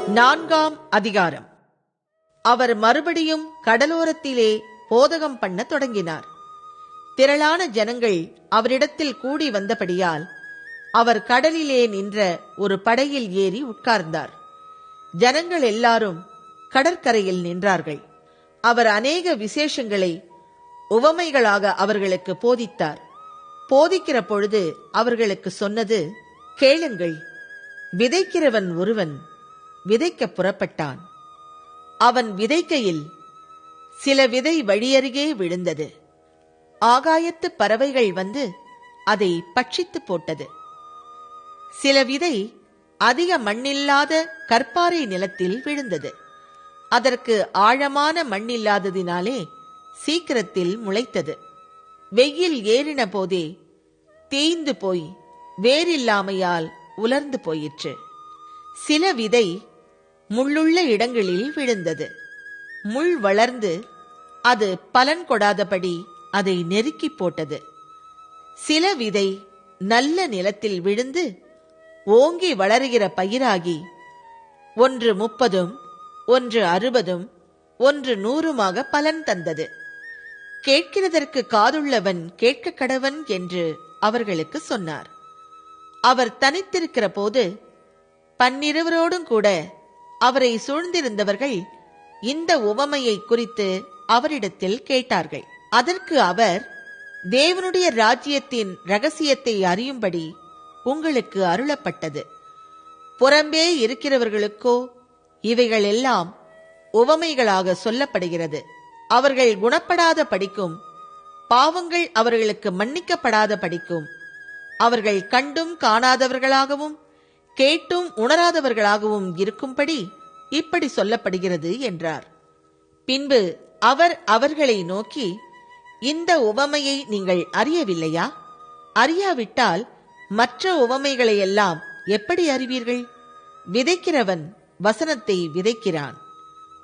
4ஆம் அதிகாரம். அவர் மறுபடியும் கடலோரத்திலே போதகம் பண்ண தொடங்கினார். திரளான ஜனங்கள் அவரிடத்தில் கூடி வந்தபடியால் அவர் கடலிலே நின்ற ஒரு படகில் ஏறி உட்கார்ந்தார். ஜனங்கள் எல்லாரும் கடற்கரையில் நின்றார்கள். அவர் அநேக விசேஷங்களை உவமைகளாக அவர்களுக்கு போதித்தார். போதிக்கிற பொழுது அவர்களுக்கு சொன்னது, கேளுங்கள். விதைக்கிறவன் ஒருவன் விதைக்க புறப்பட்டான். அவன் விதைக்கையில் சில விதை வழியருகே விழுந்தது. ஆகாயத்து பறவைகள் வந்து அதை பட்சித்து போட்டது. சில விதை அதிக மண்ணில்லாத கற்பாறை நிலத்தில் விழுந்தது. அதற்கு ஆழமான மண்ணில்லாததினாலே சீக்கிரத்தில் முளைத்தது. வெயில் ஏறின போதே தேய்ந்து போய் வேரில்லாமையால் உலர்ந்து போயிற்று. சில விதை முள்ளுள்ள இடங்களில் விழுந்தது. முள் வளர்ந்து அது பலன் கொடாதபடி அதை நெருக்கி போட்டது. சில விதை நல்ல நிலத்தில் விழுந்து ஓங்கி வளருகிற பயிராகி ஒன்று 30, ஒன்று 60, ஒன்று 100 பலன் தந்தது. கேட்கிறதற்கு காதுள்ளவன் கேட்க கடவன் என்று அவர்களுக்கு சொன்னார். அவர் தனித்திருக்கிற போது 12 கூட அவரை சூழ்ந்திருந்தவர்கள் இந்த உவமையை குறித்து அவரிடத்தில் கேட்டார்கள். அதற்கு அவர், தேவனுடைய ராஜ்யத்தின் இரகசியத்தை அறியும்படி உங்களுக்கு அருளப்பட்டது. புறம்பே இருக்கிறவர்களுக்கோ இவைகள் எல்லாம் உவமைகளாக சொல்லப்படுகிறது. அவர்கள் குணப்படாத படிக்கும், பாவங்கள் அவர்களுக்கு மன்னிக்கப்படாத படிக்கும், அவர்கள் கண்டும் காணாதவர்களாகவும் கேட்டும் உணராதவர்களாகவும் இருக்கும்படி இப்படி சொல்லப்படுகிறது என்றார். பின்பு அவர் அவர்களை நோக்கி, இந்த உவமையை நீங்கள் அறியவில்லையா? அறியாவிட்டால் மற்ற உவமைகளை எல்லாம் எப்படி அறிவீர்கள்? விதைக்கிறவன் வசனத்தை விதைக்கிறான்.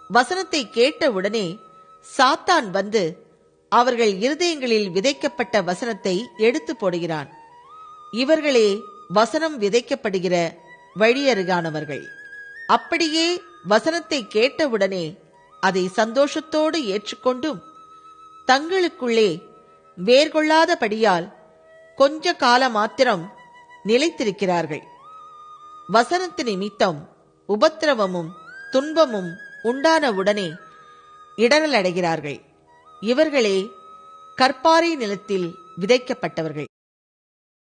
வசனத்தை கேட்டவுடனே சாத்தான் வந்து அவர்கள் இருதயங்களில் விதைக்கப்பட்ட வசனத்தை எடுத்து போடுகிறான். இவர்களே வசனம் விதைக்கப்படுகிற வழியருகானவர்கள். அப்படியே வசனத்தை கேட்டவுடனே அதை சந்தோஷத்தோடு ஏற்றுக்கொண்டும் தங்களுக்குள்ளே வேர்கொள்ளாதபடியால் கொஞ்ச கால மாத்திரம் நிலைத்திருக்கிறார்கள். வசனத்து நிமித்தம் உபத்திரவமும் துன்பமும் உண்டானவுடனே இடரலடைகிறார்கள். இவர்களே கற்பாறை நிலத்தில் விதைக்கப்பட்டவர்கள்.